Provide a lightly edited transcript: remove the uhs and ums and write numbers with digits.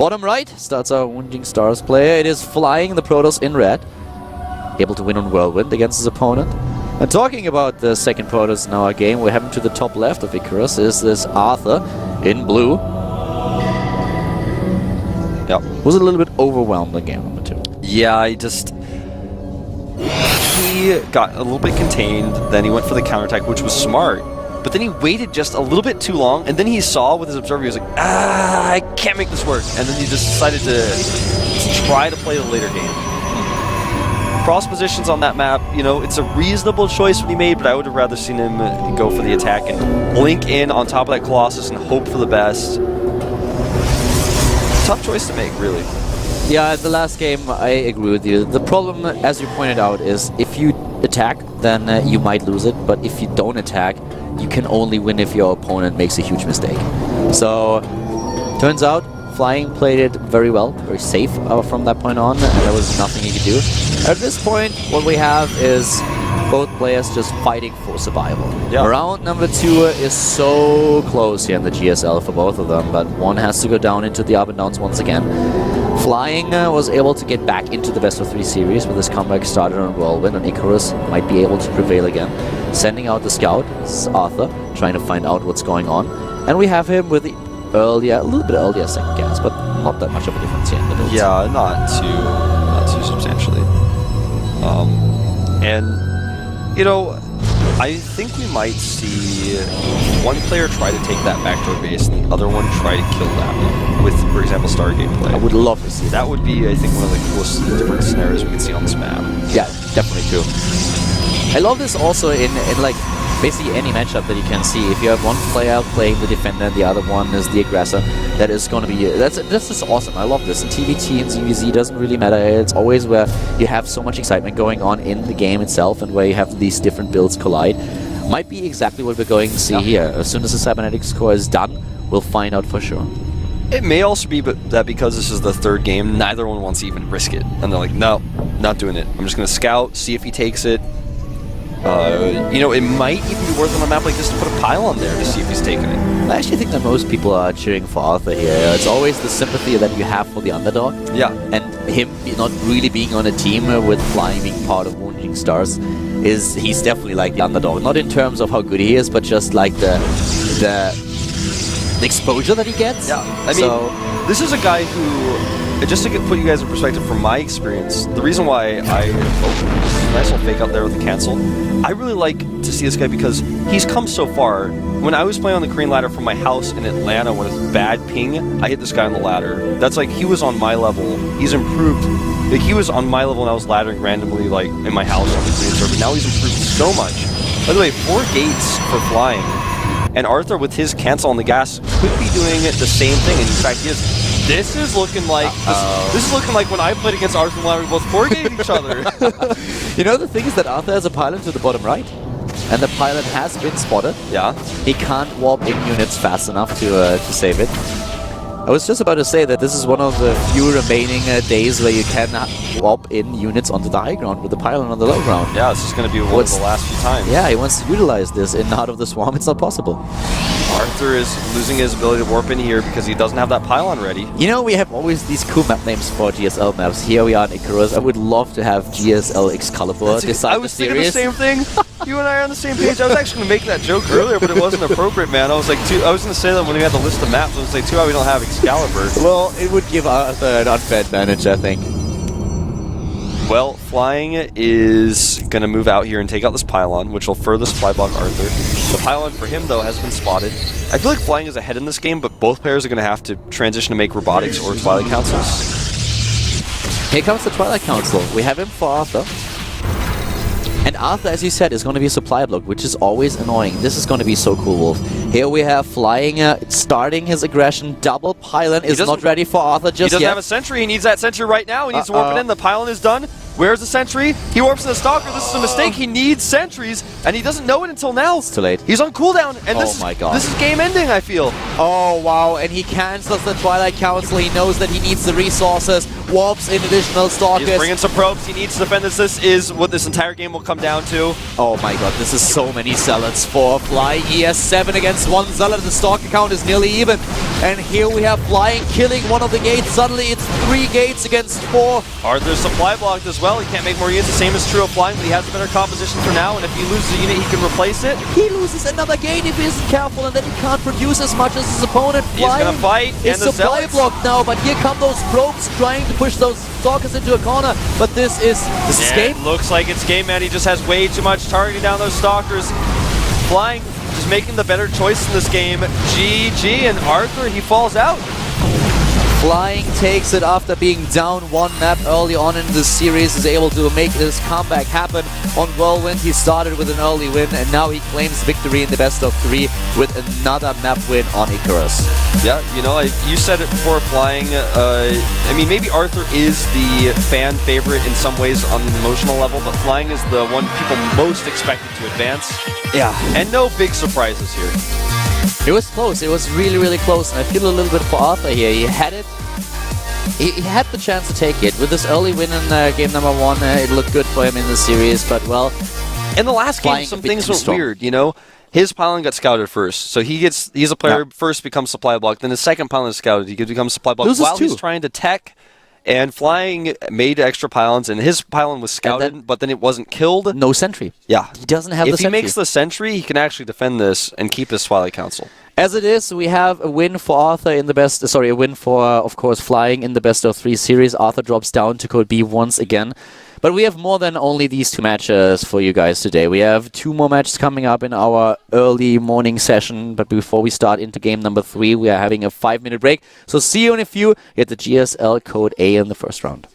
Bottom right starts our Wounding Stars player. It is flying the Protoss in red. Able to win on Whirlwind against his opponent. And talking about the second Protoss in our game, we have him to the top left of Icarus. Is this Arthur in blue. Yep. Was a little bit overwhelmed in game number 2. Yeah, he got a little bit contained, then he went for the counterattack, which was smart. But then he waited just a little bit too long, and then he saw with his observer, he was like, I can't make this work. And then he just decided to try to play the later game. Cross positions on that map, you know, it's a reasonable choice when he made, but I would have rather seen him go for the attack and blink in on top of that Colossus and hope for the best. Tough choice to make, really. Yeah, the last game, I agree with you. The problem, as you pointed out, is if you attack, then you might lose it, but if you don't attack, you can only win if your opponent makes a huge mistake. So, turns out, Flying played it very well, very safe from that point on, and there was nothing he could do. At this point, what we have is both players just fighting for survival. Yeah. Round number 2 is so close here in the GSL for both of them, but one has to go down into the up and downs once again. Flying was able to get back into the best of 3 series with his comeback started on Whirlwind, and Icarus might be able to prevail again. Sending out the scout, this is Arthur, trying to find out what's going on. And we have him with the earlier, a little bit earlier second gas, but not that much of a difference here in the builds. Yeah, not too substantially. And, you know, I think we might see one player try to take that backdoor base and the other one try to kill that one with, for example, Stargate play. I would love to see that. That would be, I think, one of the coolest different scenarios we could see on this map. Yeah, definitely true. I love this also in like, basically any matchup that you can see. If you have one player playing the defender and the other one is the aggressor, that is going to be... This is awesome. I love this. In TVT and ZVZ doesn't really matter. It's always where you have so much excitement going on in the game itself and where you have these different builds collide. Might be exactly what we're going to see here. As soon as the cybernetics core is done, we'll find out for sure. It may also be that because this is the 3rd game, neither one wants to even risk it. And they're like, no, not doing it. I'm just going to scout, see if he takes it. You know, it might even be worth on a map like this to put a pylon there to see if he's taking it. I actually think that most people are cheering for Arthur here. It's always the sympathy that you have for the underdog. Yeah. And him not really being on a team with Flying being part of Wounding Stars, he's definitely like the underdog. Not in terms of how good he is, but just like the exposure that he gets. Yeah. I mean, this is a guy who, just to put you guys in perspective from my experience, the reason why nice little fake out there with the cancel. I really like to see this guy because he's come so far. When I was playing on the Korean ladder from my house in Atlanta when it was bad ping, I hit this guy on the ladder. That's like, he was on my level. He's improved. Like, he was on my level when I was laddering randomly, like, in my house on the Korean server. Now he's improved so much. By the way, 4 gates for Flying. And Arthur, with his cancel on the gas, could be doing the same thing. And in fact, he is. This is looking like this is looking like when I played against Arthur and Larry, we both 4-gated each other. You know, the thing is that Arthur has a pylon to the bottom right, and the pylon has been spotted. Yeah. He can't warp in units fast enough to save it. I was just about to say that this is one of the few remaining days where you can warp in units onto the high ground with the pylon on the low ground. Yeah, this is going to be one of the last few times. Yeah, he wants to utilize this in Heart of the Swarm. It's not possible. Arthur is losing his ability to warp in here because he doesn't have that pylon ready. You know, we have always these cool map names for GSL maps. Here we are in Icarus. I would love to have GSL Excalibur decide the series. I was thinking the same thing. You and I are on the same page. I was actually going to make that joke earlier, but it wasn't appropriate, man. I was like, I was going to say that when we had the list of maps. I was like, too bad we don't have Excalibur. Well, it would give Arthur an unfair advantage, I think. Well, Flying is going to move out here and take out this pylon, which will further supply block Arthur. The pylon for him, though, has been spotted. I feel like Flying is ahead in this game, but both players are going to have to transition to make Robotics or Twilight Councils. Here comes the Twilight Council. We have him for Arthur. And Arthur, as you said, is going to be a supply block, which is always annoying. This is going to be so cool, Wolf. Here we have Flying starting his aggression. Double pylon is not ready for Arthur just yet. He doesn't have a sentry. He needs that sentry right now. He needs to warp it in. The pylon is done. Where's the sentry? He warps in the Stalker. This is a mistake. He needs sentries, and he doesn't know it until now. It's too late. He's on cooldown, and this is game ending, I feel. Oh, wow, and he cancels the Twilight Council. He knows that he needs the resources, warps in additional Stalkers. He's bringing some probes. He needs to defend this. This is what this entire game will come down to. Oh my god, this is so many Zealots for Flying. He has 7 against 1 Zealot. The Stalker count is nearly even. And here we have Flying killing one of the gates. Suddenly it's 3 gates against 4. Arthur's supply blocked as well. He can't make more units. The same is true of Flying, but he has a better composition for now. And if he loses a unit, he can replace it. He loses another gate if he isn't careful, and then he can't produce as much as his opponent. He's going to fight. It's supply blocked now, but here come those probes trying to push those Stalkers into a corner. But this is game. It looks like it's game, man. He just has way too much targeting down those Stalkers. Flying just making the better choice in this game. GG, and Arthur, he falls out. Flying takes it after being down 1 map early on in the series, is able to make this comeback happen. On Whirlwind, he started with an early win, and now he claims victory in the best of 3 with another map win on Icarus. Yeah, you know, you said it before, Flying. I mean, maybe Arthur is the fan favorite in some ways on an emotional level, but Flying is the one people most expected to advance. Yeah. And no big surprises here. It was close. It was really, really close. And I feel a little bit for Arthur here. He had it. He had the chance to take it. With this early win in game number 1, it looked good for him in the series. But, well, in the last game, some things went weird, you know? His pylon got scouted first. So he's a player first becomes supply block. Then his second pylon is scouted. He could become supply block while he's trying to tech. And Flying made extra pylons, and his pylon was scouted, but then it wasn't killed. No sentry. Yeah. He doesn't have the sentry. If he makes the sentry, he can actually defend this and keep his Twilight Council. As it is, we have a win for Arthur in the best... Sorry, a win for, of course, Flying in the best of 3 series. Arthur drops down to Code B once again. But we have more than only these 2 matches for you guys today. We have 2 more matches coming up in our early morning session. But before we start into game number 3, we are having a 5-minute break. So see you in a few. Get the GSL Code A in the first round.